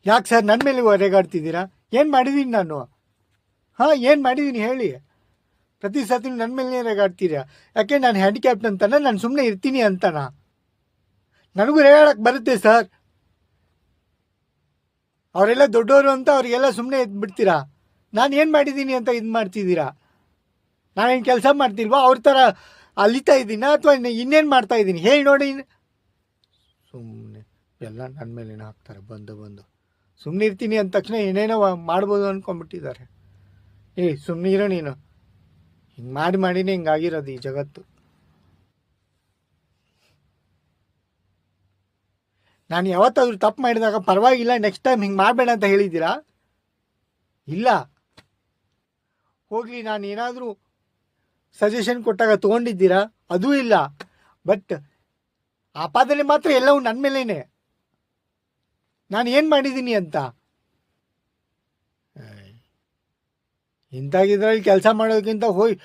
ಯಾಕೆ ಸರ್ ನನ್ನ ಮೇಲೆ ರೇಗಾಡ್ತಿದ್ದೀರಾ? ಏನು ಮಾಡಿದ್ದೀನಿ ನಾನು? ಹಾಂ, ಏನು ಮಾಡಿದ್ದೀನಿ ಹೇಳಿ? ಪ್ರತಿ ಸತಿ ನನ್ನ ಮೇಲೆ ರೇಗಾಡ್ತೀರಾ? ಯಾಕೆ ನಾನು ಹ್ಯಾಂಡಿಕ್ಯಾಪ್ಟ್ ಅಂತಾನ? ನಾನು ಸುಮ್ಮನೆ ಇರ್ತೀನಿ ಅಂತಾನ? ನನಗೂ ರೇಗಾಡಕ್ಕೆ ಬರುತ್ತೆ ಸರ್. ಅವರೆಲ್ಲ ದೊಡ್ಡವರು ಅಂತ ಅವ್ರಿಗೆಲ್ಲ ಸುಮ್ಮನೆ ಬಿಡ್ತೀರಾ? ನಾನು ಏನು ಮಾಡಿದ್ದೀನಿ ಅಂತ ಇದು ಮಾಡ್ತಿದ್ದೀರಾ? ನಾನೇನು ಕೆಲಸ ಮಾಡ್ತಿಲ್ವಾ? ಅವ್ರ ಥರ ಅಲಿತಾ ಇದ್ದೀನ ಅಥವಾ ಇನ್ನೇನು ಮಾಡ್ತಾ ಇದ್ದೀನಿ ಹೇಳಿ ನೋಡಿ. ಸುಮ್ಮನೆ ಎಲ್ಲ ನನ್ನ ಮೇಲೇನು ಹಾಕ್ತಾರೆ ಬಂದು ಸುಮ್ಮನೆ ಇರ್ತೀನಿ ಅಂದ ತಕ್ಷಣ ಏನೇನೋ ಮಾಡ್ಬೋದು ಅಂದ್ಕೊಂಡ್ಬಿಟ್ಟಿದ್ದಾರೆ. ಸುಮ್ಮನೆ ಇರೋ ನೀನು. ಹಿಂಗೆ ಮಾಡಿನೇ ಹಿಂಗಾಗಿರೋದು ಈ ಜಗತ್ತು. ನಾನು ಯಾವತ್ತಾದ್ರೂ ತಪ್ಪು ಮಾಡಿದಾಗ ಪರವಾಗಿಲ್ಲ ನೆಕ್ಸ್ಟ್ ಟೈಮ್ ಹಿಂಗೆ ಮಾಡಬೇಡ ಅಂತ ಹೇಳಿದ್ದೀರಾ? ಇಲ್ಲ. ಹೋಗಲಿ, ನಾನು ಏನಾದರೂ ಸಜೆಷನ್ ಕೊಟ್ಟಾಗ ತೊಗೊಂಡಿದ್ದೀರಾ? ಅದೂ ಇಲ್ಲ. ಬಟ್ ಆಪಾದನೆ ಮಾತ್ರ ಎಲ್ಲವೂ ನನ್ನ ಮೇಲೇನೆ. ನಾನು ಏನು ಮಾಡಿದ್ದೀನಿ ಅಂತ? ಇಂಥಾಗಿದ್ರಲ್ಲಿ ಕೆಲಸ ಮಾಡೋದಕ್ಕಿಂತ ಹೋಗಿ